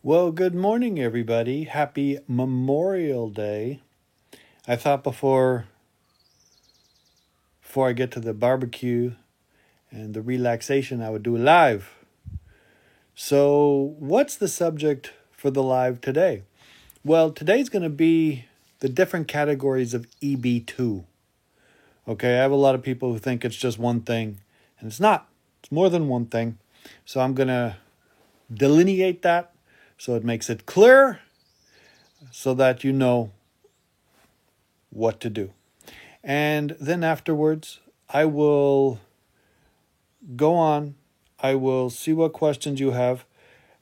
Well, good morning, everybody. Happy Memorial Day. I thought before I get to the barbecue and the relaxation, I would do a live. So, what's the subject for the live today? Well, today's going to be the different categories of EB2. Okay, I have a lot of people who think it's just one thing, and it's not. It's more than one thing. So, I'm going to delineate that so it makes it clear so that you know what to do. And then afterwards, I will go on. I will see what questions you have.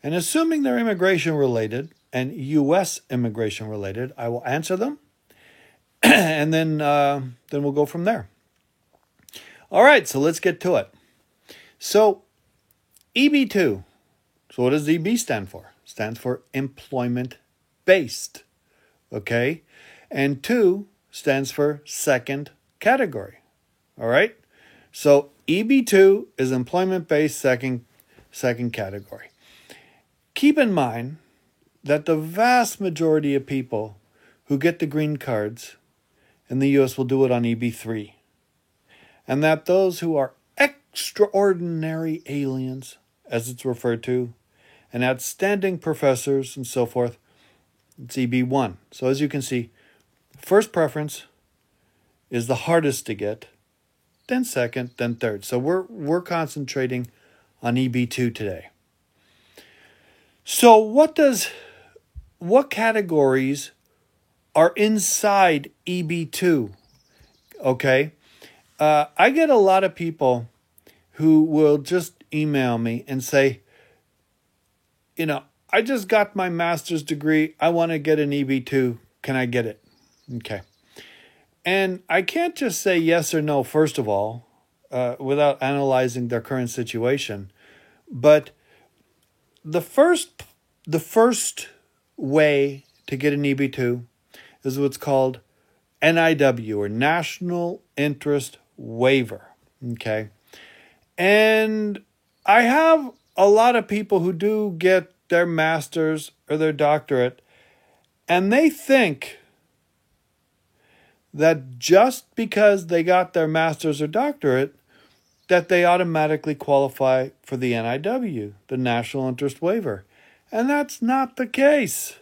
And assuming they're immigration related and U.S. immigration related, I will answer them. And then we'll go from there. All right, so let's get to it. So EB2. So what does EB stand for? It stands for employment based. Okay? And 2 stands for second category. All right? So EB2 is employment-based second category. Keep in mind that the vast majority of people who get the green cards in the U.S. will do it on EB3. And that those who are extraordinary aliens, as it's referred to, and outstanding professors and so forth, it's EB1. So as you can see, first preference is the hardest to get, then second, then third. So we're concentrating on EB2 today. So what categories are inside EB2? Okay, I get a lot of people who will just email me and say, I just got my master's degree. I want to get an EB2. Can I get it? Okay. And I can't just say yes or no, first of all, without analyzing their current situation. But the first way to get an EB2 is what's called NIW, or National Interest Waiver. Okay. And I have a lot of people who do get their master's or their doctorate, and they think that just because they got their master's or doctorate, that they automatically qualify for the NIW, the National Interest Waiver. And that's not the case.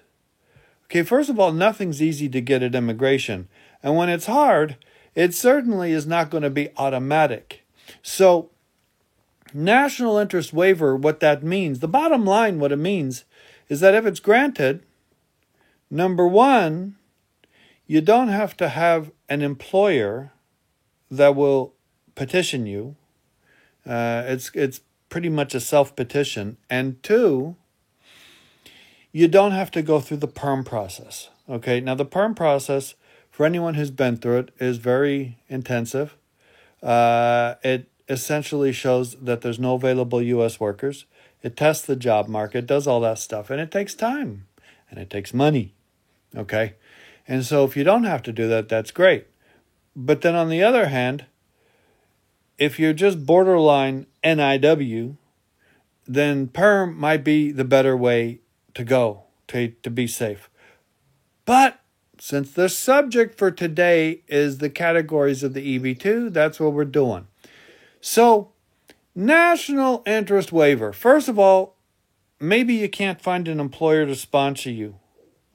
Okay, first of all, nothing's easy to get at immigration. And when it's hard, it certainly is not going to be automatic. So, National Interest Waiver, what that means, the bottom line, what it means, is that if it's granted, number one, you don't have to have an employer that will petition you. It's pretty much a self-petition. And 2, you don't have to go through the PERM process. Okay, now the PERM process, for anyone who's been through it, is very intensive. It essentially shows that there's no available U.S. workers. It tests the job market, does all that stuff, and it takes time, and it takes money. Okay? And so if you don't have to do that, that's great. But then on the other hand, if you're just borderline NIW, then PERM might be the better way to go to be safe. But since the subject for today is the categories of the EB2, that's what we're doing. So, National Interest Waiver. First of all, maybe you can't find an employer to sponsor you.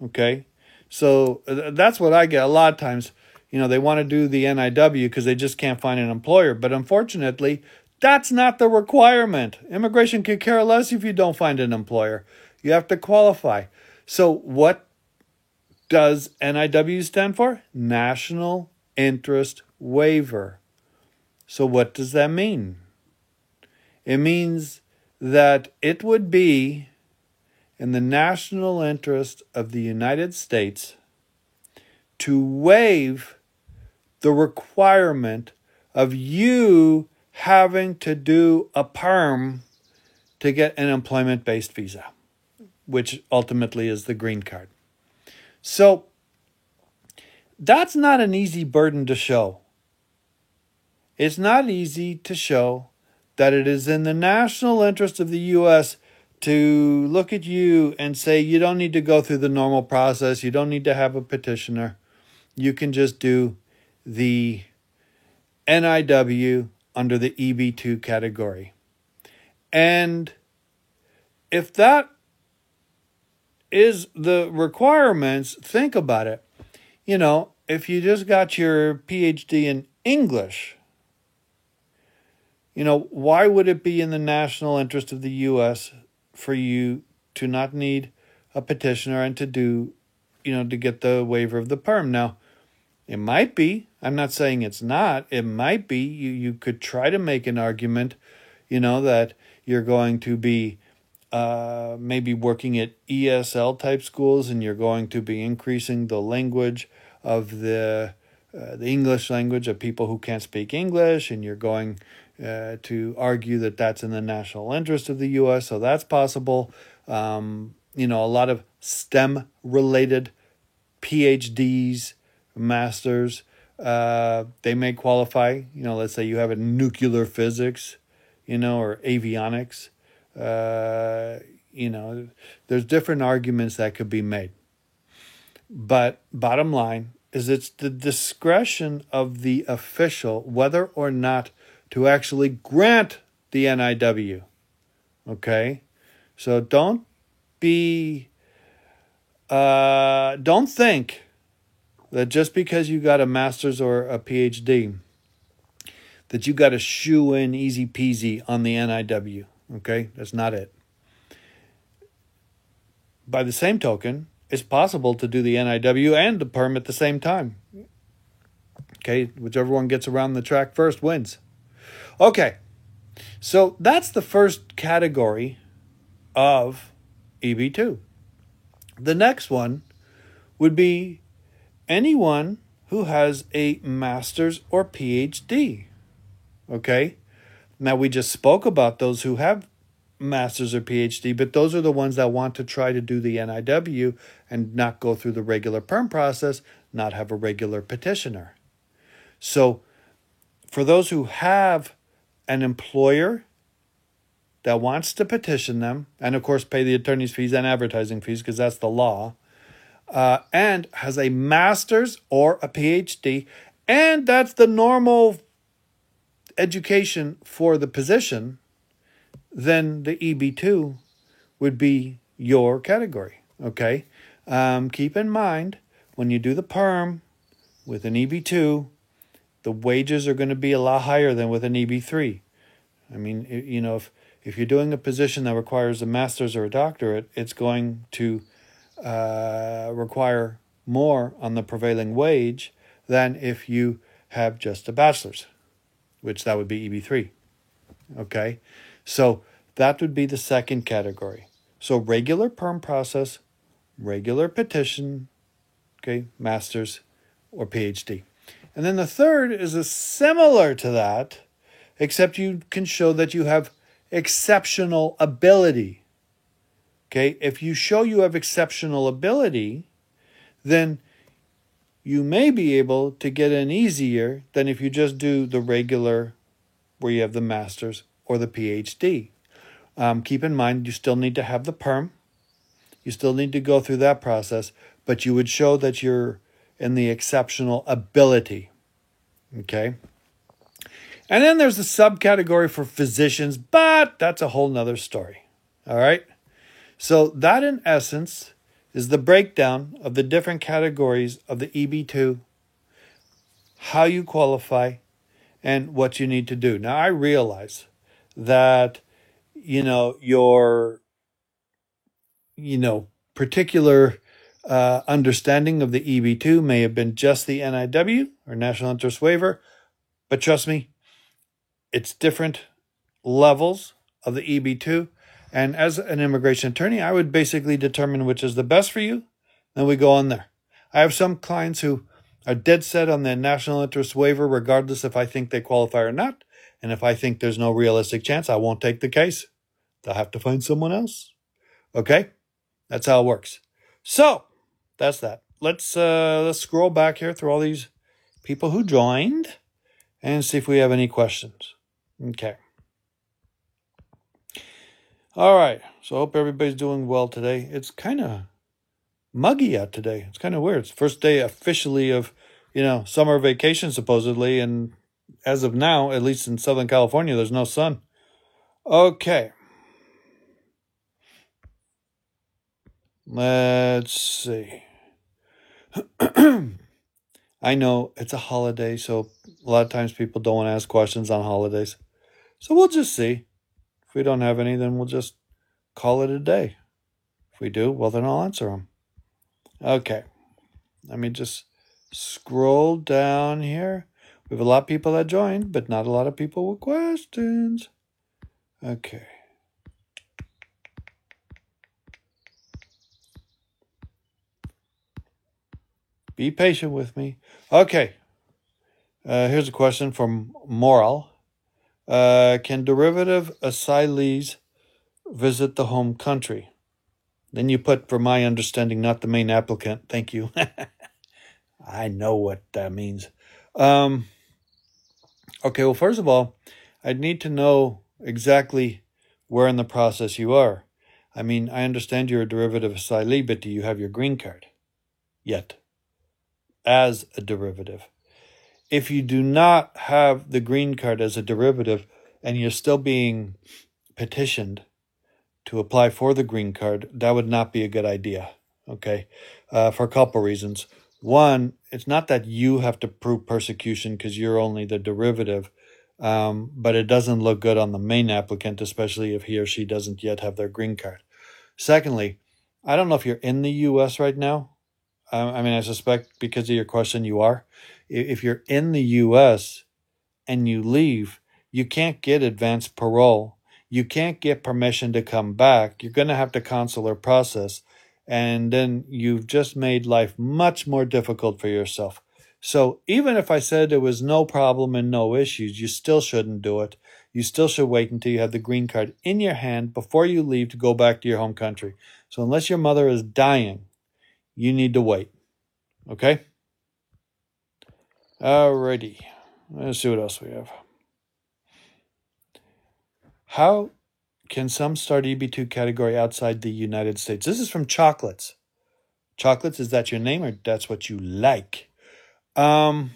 Okay? So that's what I get a lot of times. They want to do the NIW because they just can't find an employer. But unfortunately, that's not the requirement. Immigration could care less if you don't find an employer. You have to qualify. So what does NIW stand for? National Interest Waiver. So what does that mean? It means that it would be in the national interest of the United States to waive the requirement of you having to do a PERM to get an employment-based visa, which ultimately is the green card. So that's not an easy burden to show. It's not easy to show that it is in the national interest of the U.S. to look at you and say you don't need to go through the normal process. You don't need to have a petitioner. You can just do the NIW under the EB2 category. And if that is the requirements, think about it. You know, if you just got your PhD in English, you know, why would it be in the national interest of the U.S. for you to not need a petitioner and to do, you know, to get the waiver of the perm? Now, it might be. I'm not saying it's not. It might be. You could try to make an argument, you know, that you're going to be maybe working at ESL type schools and you're going to be increasing the language of the English language of people who can't speak English, and you're going to argue that that's in the national interest of the U.S., so that's possible. You know, a lot of STEM-related PhDs, masters, they may qualify. You know, let's say you have a nuclear physics, you know, or avionics. You know, there's different arguments that could be made. But bottom line is it's the discretion of the official whether or not to actually grant the NIW. Okay? So don't think that just because you got a master's or a PhD that you got to shoe in easy peasy on the NIW. Okay? That's not it. By the same token, it's possible to do the NIW and the perm at the same time. Okay? Whichever one gets around the track first wins. Okay. So that's the first category of EB2. The next one would be anyone who has a master's or PhD. Okay? Now, we just spoke about those who have master's or PhD, but those are the ones that want to try to do the NIW and not go through the regular perm process, not have a regular petitioner. So for those who have an employer that wants to petition them, and of course pay the attorney's fees and advertising fees because that's the law, and has a master's or a PhD, and that's the normal education for the position, then the EB2 would be your category, okay? Keep in mind, when you do the perm with an EB2, the wages are going to be a lot higher than with an EB3. I mean, you know, if you're doing a position that requires a master's or a doctorate, it's going to require more on the prevailing wage than if you have just a bachelor's, which that would be EB3, okay? So that would be the second category. So regular perm process, regular petition, okay, master's or PhD. And then the third is similar to that, except you can show that you have exceptional ability. Okay, if you show you have exceptional ability, then you may be able to get in easier than if you just do the regular where you have the master's or the PhD. Keep in mind, you still need to have the perm. You still need to go through that process, but you would show that you're in the exceptional ability. Okay? And then there's the subcategory for physicians, but that's a whole nother story. All right? So that, in essence, is the breakdown of the different categories of the EB2, how you qualify, and what you need to do. Now, I realize that, you know, your, you know, particular understanding of the EB2 may have been just the NIW or National Interest Waiver, but trust me, it's different levels of the EB2. And as an immigration attorney, I would basically determine which is the best for you. Then we go on there. I have some clients who are dead set on the National Interest Waiver, regardless if I think they qualify or not. And if I think there's no realistic chance, I won't take the case. They'll have to find someone else. Okay? That's how it works. So, that's that. Let's scroll back here through all these people who joined and see if we have any questions. Okay. All right. So I hope everybody's doing well today. It's kind of muggy out today. It's kind of weird. It's the first day officially of, summer vacation supposedly. And as of now, at least in Southern California, there's no sun. Okay. Let's see. I know it's a holiday, so a lot of times people don't want to ask questions on holidays. So we'll just see. If we don't have any, then we'll just call it a day. If we do, well, then I'll answer them. Okay. Let me just scroll down here. We have a lot of people that joined, but not a lot of people with questions. Okay. Be patient with me. Okay. Here's a question from Moral. Can derivative asylees visit the home country? Then you put, for my understanding, not the main applicant. Thank you. I know what that means. Okay, well, first of all, I'd need to know exactly where in the process you are. I mean, I understand you're a derivative asylee, but do you have your green card yet as a derivative? If you do not have the green card as a derivative and you're still being petitioned to apply for the green card, that would not be a good idea, okay, for a couple reasons. One, it's not that you have to prove persecution because you're only the derivative, but it doesn't look good on the main applicant, especially if he or she doesn't yet have their green card. Secondly, I don't know if you're in the U.S. right now. I suspect because of your question you are. If you're in the U.S. and you leave, you can't get advanced parole. You can't get permission to come back. You're going to have to consular process. And then you've just made life much more difficult for yourself. So even if I said there was no problem and no issues, you still shouldn't do it. You still should wait until you have the green card in your hand before you leave to go back to your home country. So unless your mother is dying, you need to wait. Okay? Alrighty. Let's see what else we have. How can some start EB2 category outside the United States? This is from Chocolates. Chocolates, is that your name or that's what you like? The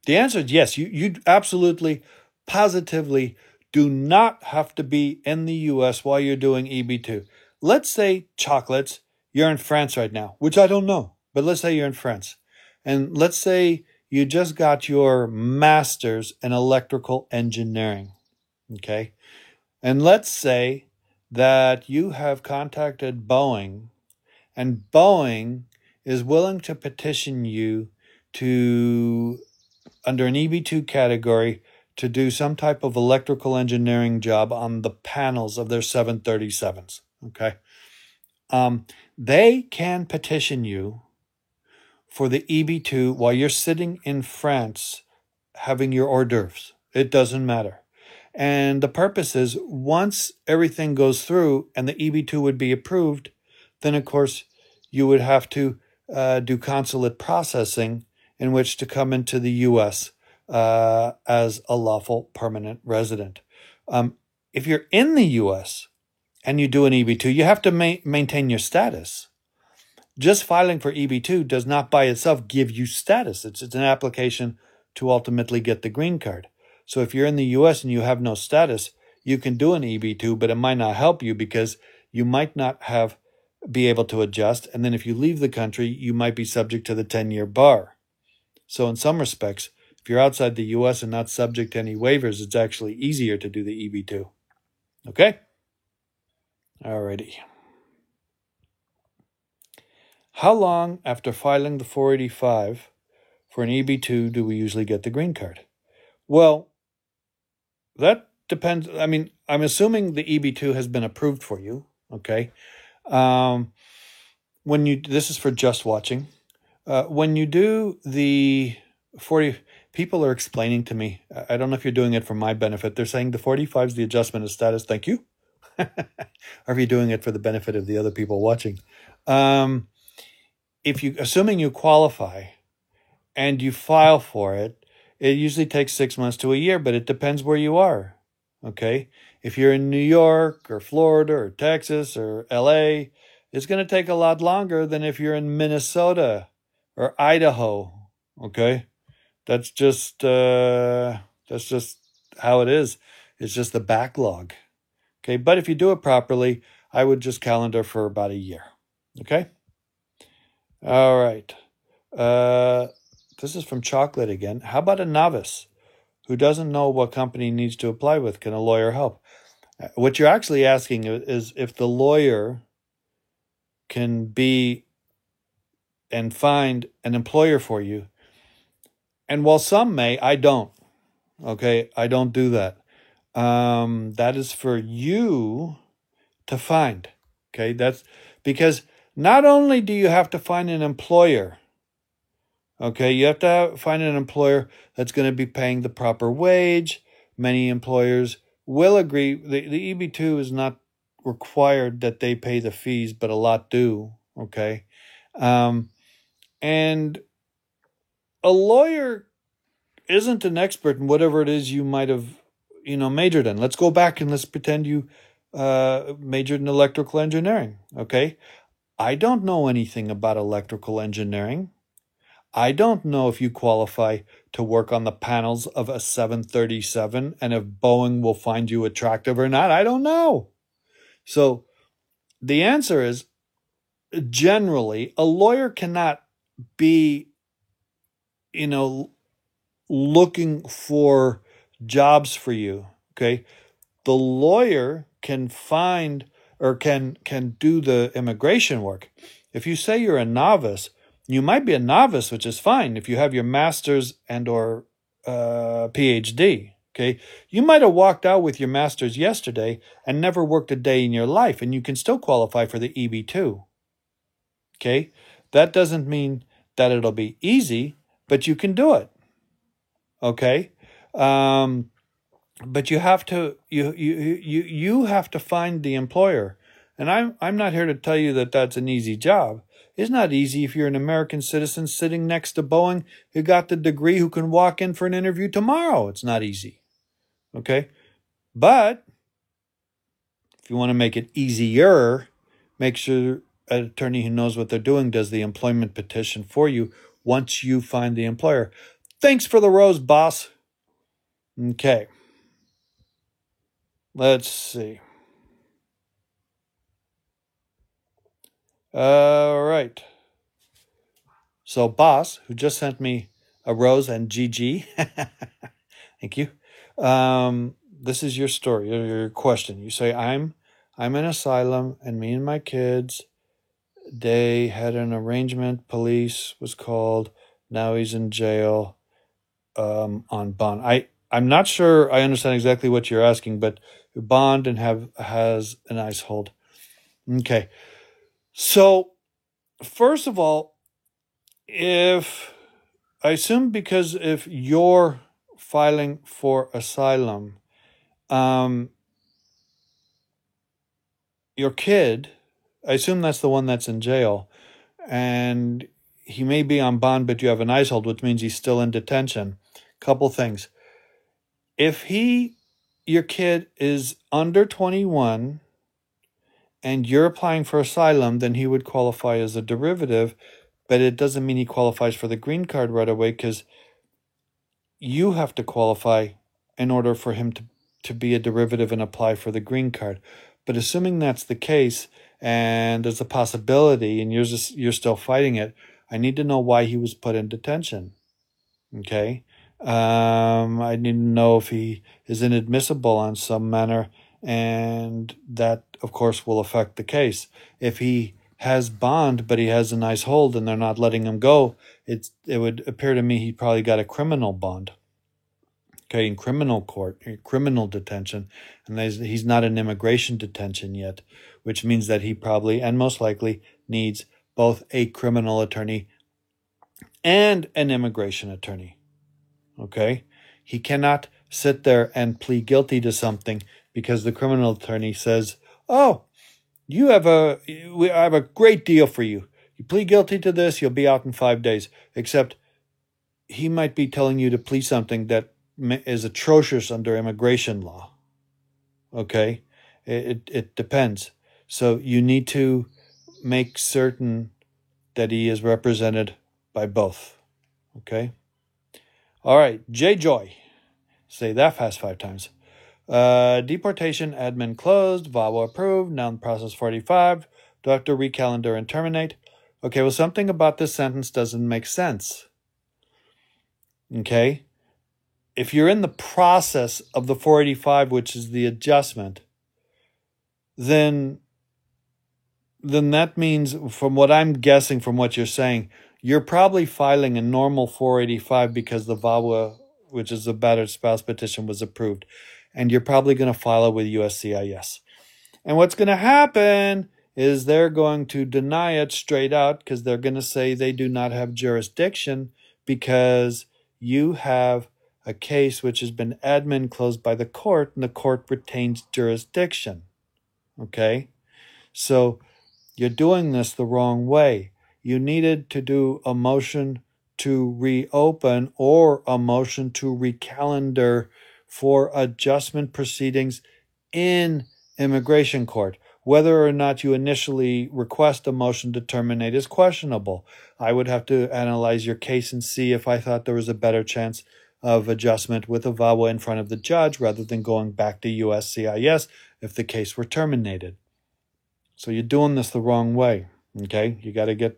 answer is yes. You absolutely, positively do not have to be in the U.S. while you're doing EB2. Let's say, Chocolates, you're in France right now, which I don't know, but let's say you're in France. And let's say you just got your master's in electrical engineering, okay? And let's say that you have contacted Boeing, and Boeing is willing to petition you to, under an EB2 category, to do some type of electrical engineering job on the panels of their 737s, okay? They can petition you for the EB2 while you're sitting in France having your hors d'oeuvres. It doesn't matter. And the purpose is once everything goes through and the EB2 would be approved, then of course you would have to do consulate processing in which to come into the U.S. As a lawful permanent resident. If you're in the U.S. and you do an EB2, you have to maintain your status. Just filing for EB2 does not by itself give you status. It's an application to ultimately get the green card. So if you're in the U.S. and you have no status, you can do an EB2, but it might not help you because you might not be able to adjust. And then if you leave the country, you might be subject to the 10-year bar. So in some respects, if you're outside the U.S. and not subject to any waivers, it's actually easier to do the EB2. Okay? Alrighty. How long after filing the 485 for an EB2 do we usually get the green card? Well, that depends. I mean, I'm assuming the EB2 has been approved for you, okay? This is for just watching. When you do the 40, people are explaining to me, I don't know if you're doing it for my benefit. They're saying the 45 is the adjustment of status. Thank you. Or are you doing it for the benefit of the other people watching? Assuming you qualify and you file for it, it usually takes 6 months to a year, but it depends where you are, okay? If you're in New York or Florida or Texas or LA, it's going to take a lot longer than if you're in Minnesota or Idaho. Okay? That's just how it is. It's just the backlog. Okay, but if you do it properly, I would just calendar for about a year. Okay? All right. This is from Chocolate again. How about a novice who doesn't know what company needs to apply with? Can a lawyer help? What you're actually asking is if the lawyer can be and find an employer for you. And while some may, I don't. Okay, I don't do that. That is for you to find. Okay, that's because not only do you have to find an employer, okay, you have to find an employer that's going to be paying the proper wage. Many employers will agree. The EB-2 is not required that they pay the fees, but a lot do. Okay, and a lawyer isn't an expert in whatever it is you might have, majored in. Let's go back and let's pretend you majored in electrical engineering. Okay, I don't know anything about electrical engineering. I don't know if you qualify to work on the panels of a 737 and if Boeing will find you attractive or not. I don't know. So the answer is generally a lawyer cannot be, looking for jobs for you. Okay. The lawyer can find or can do the immigration work. If you say you're a novice, you might be a novice, which is fine if you have your master's and or PhD. Okay, you might have walked out with your master's yesterday and never worked a day in your life, and you can still qualify for the EB-2. Okay, that doesn't mean that it'll be easy, but you can do it. Okay, but you have to you have to find the employer, and I'm not here to tell you that that's an easy job. It's not easy if you're an American citizen sitting next to Boeing who got the degree who can walk in for an interview tomorrow. It's not easy. Okay? But if you want to make it easier, make sure an attorney who knows what they're doing does the employment petition for you once you find the employer. Thanks for the rose, boss. Okay. Let's see. All right. So, boss, who just sent me a rose and GG, thank you. This is your story, your question. You say, I'm in asylum, and me and my kids, they had an arrangement. Police was called. Now he's in jail on bond. I'm not sure I understand exactly what you're asking, but bond and has an ICE hold. Okay. So, first of all, if you're filing for asylum, your kid, I assume that's the one that's in jail, and he may be on bond, but you have an ICE hold, which means he's still in detention. Couple things. If your kid is under 21 and you're applying for asylum, then he would qualify as a derivative, but it doesn't mean he qualifies for the green card right away because you have to qualify in order for him to be a derivative and apply for the green card. But assuming that's the case and there's a possibility and you're still fighting it, I need to know why he was put in detention. Okay? I need to know if he is inadmissible on some manner, and that, of course, will affect the case. If he has bond, but he has a nice hold and they're not letting him go, it would appear to me he probably got a criminal bond. Okay, in criminal court, in criminal detention, and he's not in immigration detention yet, which means that he probably and most likely needs both a criminal attorney and an immigration attorney. Okay, he cannot sit there and plead guilty to something because the criminal attorney says, "Oh, I have a great deal for you. You plead guilty to this, you'll be out in 5 days." Except he might be telling you to plead something that is atrocious under immigration law. Okay, it depends. So you need to make certain that he is represented by both. Okay. All right, J Joy. Say that fast 5 times. Deportation admin closed. VAWA approved. Now in process 45. Do I have to recalendar and terminate? Okay, well, something about this sentence doesn't make sense. Okay? If you're in the process of the 485, which is the adjustment, then that means, from what I'm guessing from what you're saying, you're probably filing a normal 485 because the VAWA, which is the battered spouse petition, was approved. And you're probably going to file it with USCIS. And what's going to happen is they're going to deny it straight out because they're going to say they do not have jurisdiction because you have a case which has been admin closed by the court and the court retains jurisdiction. Okay? So you're doing this the wrong way. You needed to do a motion to reopen or a motion to recalendar for adjustment proceedings in immigration court. Whether or not you initially request a motion to terminate is questionable. I would have to analyze your case and see if I thought there was a better chance of adjustment with a VAWA in front of the judge rather than going back to USCIS if the case were terminated. So you're doing this the wrong way. Okay, you got to get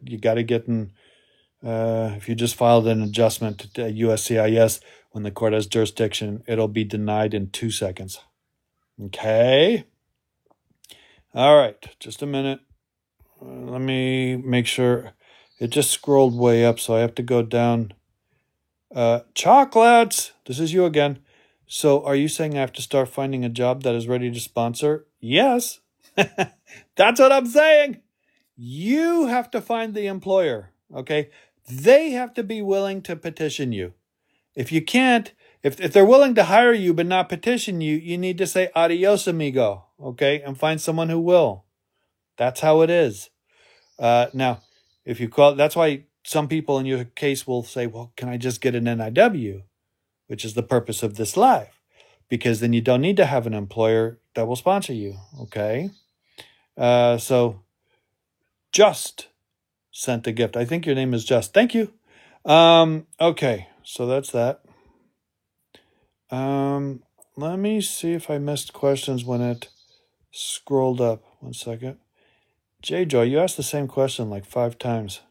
in. If you just filed an adjustment to USCIS when the court has jurisdiction, it'll be denied in 2 seconds. Okay. All right, just a minute. Let me make sure. It just scrolled way up, so I have to go down. Chocolates! This is you again. So are you saying I have to start finding a job that is ready to sponsor? Yes. That's what I'm saying. You have to find the employer, okay? They have to be willing to petition you. If you can't, if they're willing to hire you but not petition you, you need to say adios, amigo, okay? And find someone who will. That's how it is. Now, if you call, that's why some people in your case will say, well, can I just get an NIW? Which is the purpose of this live. Because then you don't need to have an employer that will sponsor you, okay? So, Just sent a gift. I think your name is Just. Thank you. Okay, so that's that. Let me see if I missed questions when it scrolled up. 1 second. J-Joy, you asked the same question like 5 times.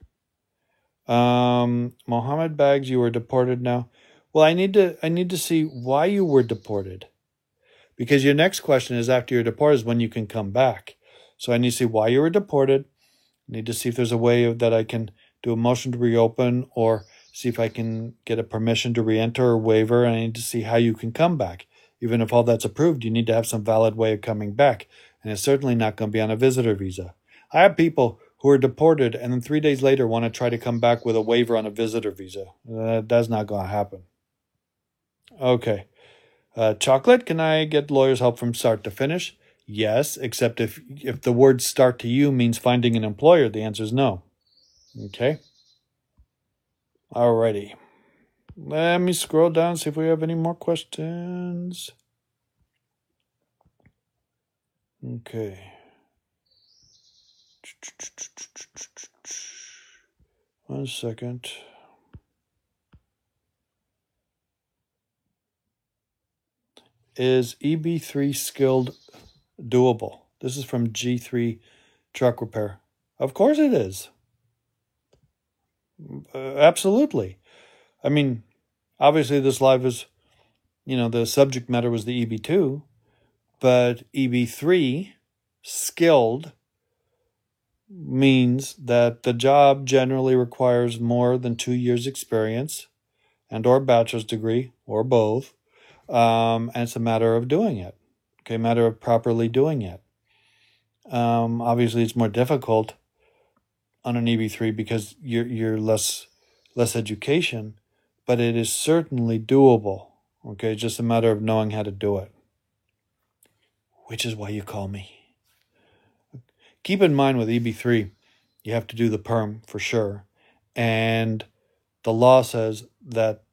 Mohammed Bags, you were deported now. Well, I need to see why you were deported. Because your next question is after you're deported is when you can come back. So I need to see why you were deported. I need to see if there's a way that I can do a motion to reopen or see if I can get a permission to re-enter or waiver. And I need to see how you can come back. Even if all that's approved, you need to have some valid way of coming back. And it's certainly not going to be on a visitor visa. I have people who are deported and then 3 days later want to try to come back with a waiver on a visitor visa. That's not going to happen. Okay. Chocolate, can I get lawyer's help from start to finish? Yes, except if the word start to you means finding an employer, the answer is no. Okay. Alrighty. Let me scroll down, see if we have any more questions. Okay. 1 second. Is EB3 skilled doable? This is from G3 Truck Repair. Of course it is. Absolutely. I mean, obviously this live is, the subject matter was the EB2, but EB3 skilled means that the job generally requires more than 2 years experience and or bachelor's degree or both. And it's a matter of doing it. Okay, matter of properly doing it. Obviously it's more difficult on an EB3 because you're less education, but it is certainly doable. Okay, it's just a matter of knowing how to do it. Which is why you call me. Keep in mind with EB3, you have to do the perm for sure. And the law says that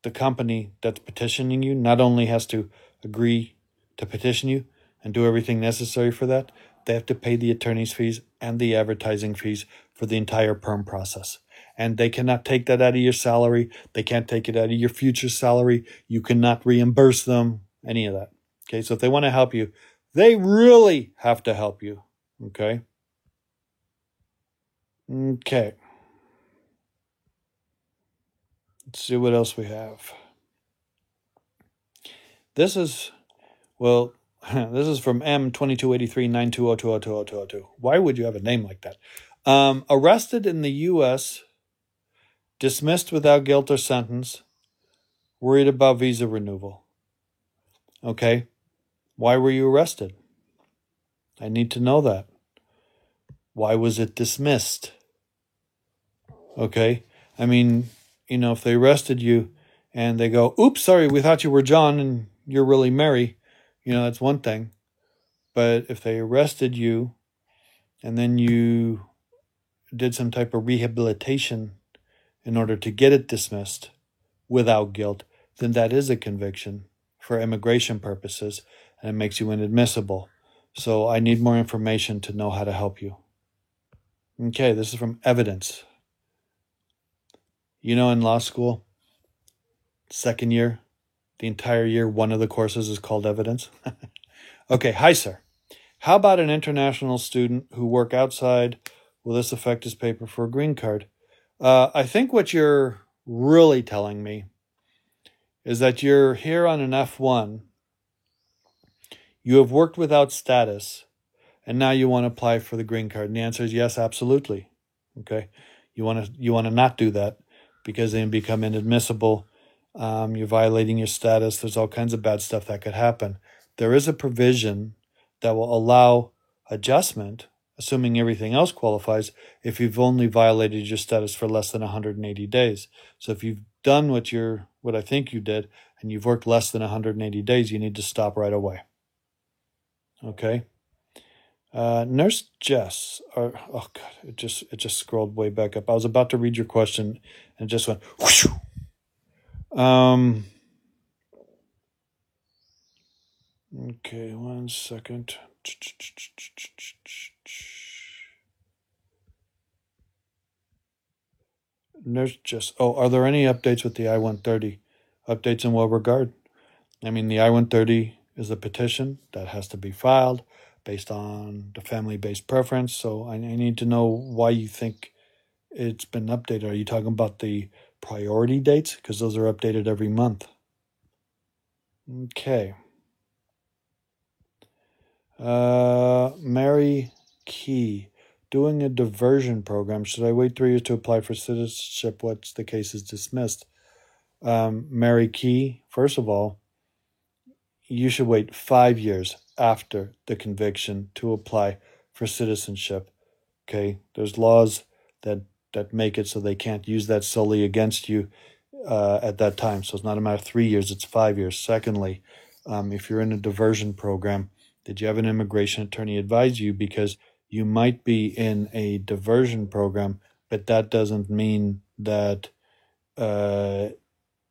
the company that's petitioning you not only has to agree to petition you, and do everything necessary for that, they have to pay the attorney's fees and the advertising fees for the entire perm process. And they cannot take that out of your salary. They can't take it out of your future salary. You cannot reimburse them, any of that. Okay, so if they want to help you, they really have to help you. Okay? Okay. Let's see what else we have. This is, well, this is from M22839202020202. Why would you have a name like that? Arrested in the U.S., dismissed without guilt or sentence, worried about visa renewal. Okay. Why were you arrested? I need to know that. Why was it dismissed? Okay. I mean, if they arrested you and they go, oops, sorry, we thought you were John and you're really Mary, that's one thing. But if they arrested you and then you did some type of rehabilitation in order to get it dismissed without guilt, then that is a conviction for immigration purposes, and it makes you inadmissible. So I need more information to know how to help you. Okay, this is from Evidence. In law school, second year, the entire year, one of the courses is called Evidence. Okay, hi, sir. How about an international student who work outside? Will this affect his paper for a green card? I think what you're really telling me is that you're here on an F1. You have worked without status, and now you want to apply for the green card. And the answer is yes, absolutely. Okay, you want to not do that because then become inadmissible. You're violating your status. There's all kinds of bad stuff that could happen. There is a provision that will allow adjustment, assuming everything else qualifies, if you've only violated your status for less than 180 days. So if you've done what I think you did, and you've worked less than 180 days, you need to stop right away. Okay? Nurse Jess, oh God, it just scrolled way back up. I was about to read your question, and it just went whoosh. Okay, 1 second. Nurse Jess, are there any updates with the I-130? Updates in what regard? I mean, the I-130 is a petition that has to be filed based on the family-based preference. So I need to know why you think it's been updated. Are you talking about the priority dates? Because those are updated every month. Okay. Mary Key, doing a diversion program. Should I wait 3 years to apply for citizenship? What's the case is dismissed? Mary Key, first of all, you should wait 5 years after the conviction to apply for citizenship. Okay, there's laws that make it so they can't use that solely against you at that time. So it's not a matter of 3 years, it's 5 years. Secondly, if you're in a diversion program, did you have an immigration attorney advise you? Because you might be in a diversion program, but that doesn't mean that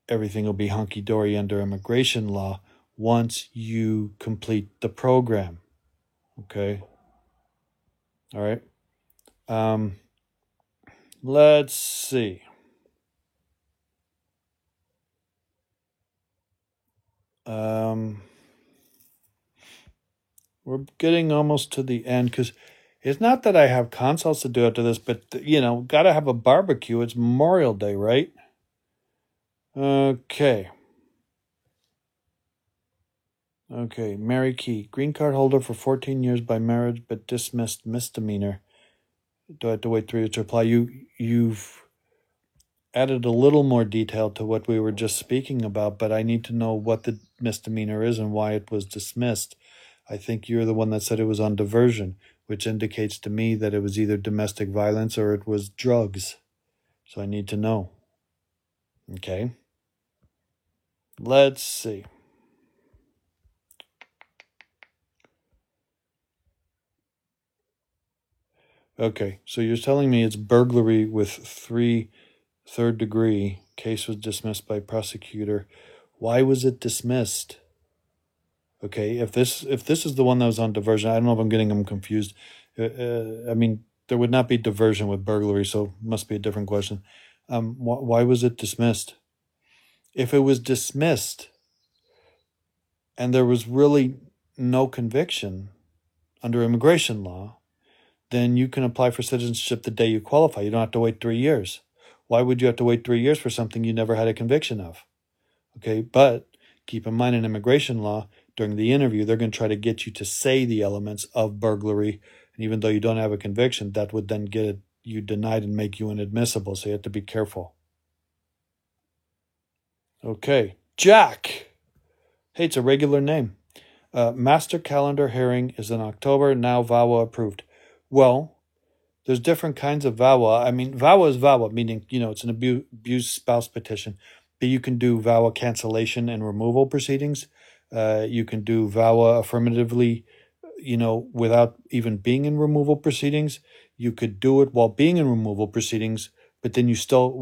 everything will be hunky-dory under immigration law once you complete the program. Okay? All right? Let's see. We're getting almost to the end because it's not that I have consults to do after this, but, got to have a barbecue. It's Memorial Day, right? Okay. Mary Key, green card holder for 14 years by marriage, but dismissed misdemeanor. Do I have to wait 3 years to apply? You've added a little more detail to what we were just speaking about, but I need to know what the misdemeanor is and why it was dismissed. I think you're the one that said it was on diversion, which indicates to me that it was either domestic violence or it was drugs. So I need to know. Okay. Let's see. Okay, so you're telling me it's burglary with 3 third degree. Case was dismissed by prosecutor. Why was it dismissed? Okay, if this is the one that was on diversion, I don't know if I'm getting them confused. I mean, there would not be diversion with burglary, so it must be a different question. Why was it dismissed? If it was dismissed and there was really no conviction under immigration law, then you can apply for citizenship the day you qualify. You don't have to wait 3 years. Why would you have to wait 3 years for something you never had a conviction of? Okay, but keep in mind in immigration law, during the interview, they're going to try to get you to say the elements of burglary. And even though you don't have a conviction, that would then get you denied and make you inadmissible. So you have to be careful. Okay, Jack. Hey, it's a regular name. Master calendar hearing is in October, now VAWA approved. Well, there's different kinds of VAWA. I mean, VAWA is VAWA, meaning, it's an abused spouse petition. But you can do VAWA cancellation and removal proceedings. You can do VAWA affirmatively, without even being in removal proceedings. You could do it while being in removal proceedings, but then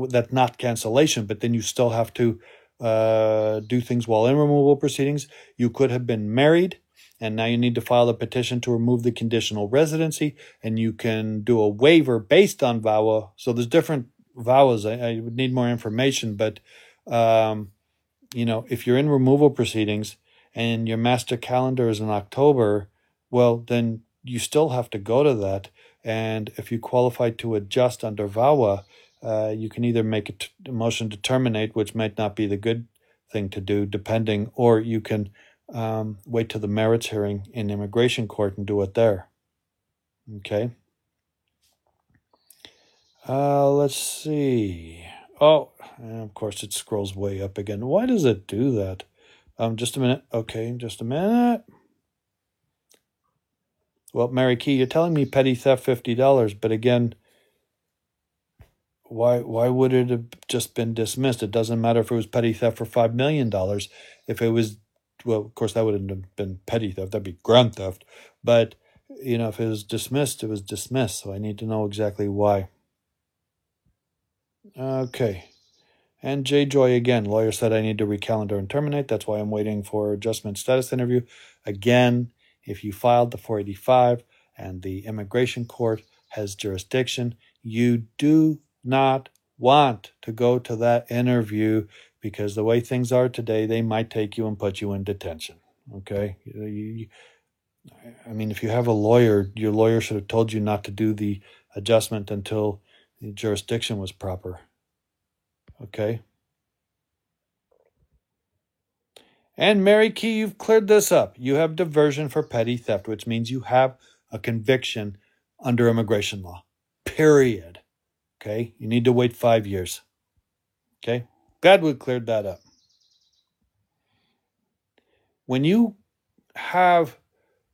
that's not cancellation, but then you still have to do things while in removal proceedings. You could have been married, and now you need to file a petition to remove the conditional residency, and you can do a waiver based on VAWA. So there's different VAWAs. I would need more information, but if you're in removal proceedings and your master calendar is in October, well, then you still have to go to that. And if you qualify to adjust under VAWA, you can either make a motion to terminate, which might not be the good thing to do, depending, or you can wait till the merits hearing in immigration court and do it there. Okay. Let's see. Oh, and of course it scrolls way up again. Why does it do that? Just a minute. Okay, just a minute. Well, Mary Key, you're telling me petty theft $50, but again, why would it have just been dismissed? It doesn't matter if it was petty theft for $5 million. If it was, well, of course, that wouldn't have been petty theft. That'd be grand theft. But, if it was dismissed, it was dismissed. So I need to know exactly why. Okay. And J. Joy again. Lawyer said I need to recalendar and terminate. That's why I'm waiting for adjustment status interview. Again, if you filed the 485 and the immigration court has jurisdiction, you do not want to go to that interview, because the way things are today, they might take you and put you in detention. Okay? I mean, if you have a lawyer, your lawyer should have told you not to do the adjustment until the jurisdiction was proper. Okay? And Mary Key, you've cleared this up. You have diversion for petty theft, which means you have a conviction under immigration law. Period. Okay? You need to wait 5 years. Okay? Glad we cleared that up. When you have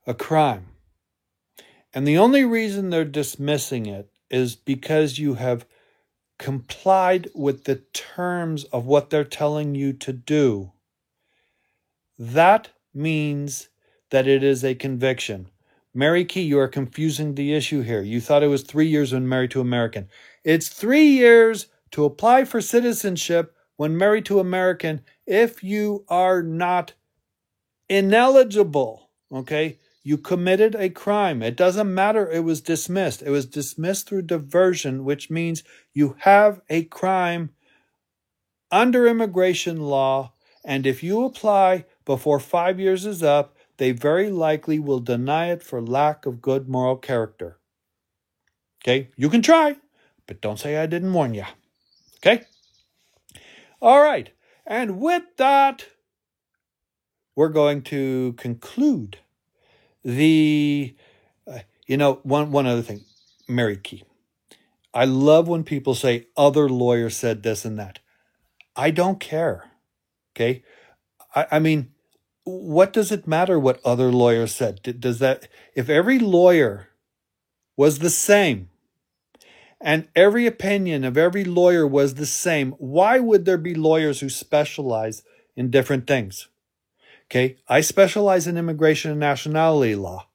a crime, and the only reason they're dismissing it is because you have complied with the terms of what they're telling you to do, that means that it is a conviction. Mary Key, you are confusing the issue here. You thought it was 3 years when married to American. It's 3 years to apply for citizenship when married to American if you are not ineligible. Okay? You committed a crime. It doesn't matter. It was dismissed. It was dismissed through diversion, which means you have a crime under immigration law. And if you apply before 5 years is up, they very likely will deny it for lack of good moral character. Okay? You can try, but don't say I didn't warn you. Okay? All right. And with that, we're going to conclude the, one other thing, Mary Key. I love when people say other lawyers said this and that. I don't care. Okay? I mean, what does it matter what other lawyers said? Does that, if every lawyer was the same and every opinion of every lawyer was the same, why would there be lawyers who specialize in different things? Okay, I specialize in immigration and nationality law.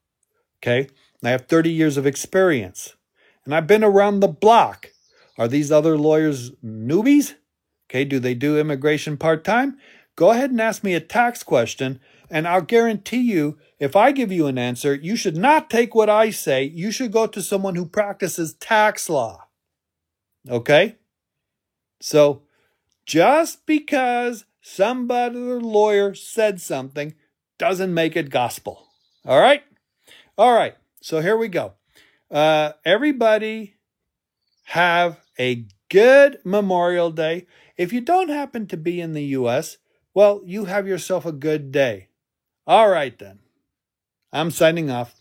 Okay, I have 30 years of experience, and I've been around the block. Are these other lawyers newbies? Okay, do they do immigration part-time? Go ahead and ask me a tax question, And I'll guarantee you, if I give you an answer, you should not take what I say. You should go to someone who practices tax law. Okay? So, just because somebody, lawyer, said something doesn't make it gospel. All right? All right. So here we go. Everybody have a good Memorial Day. If you don't happen to be in the U.S., well, you have yourself a good day. All right, then. I'm signing off.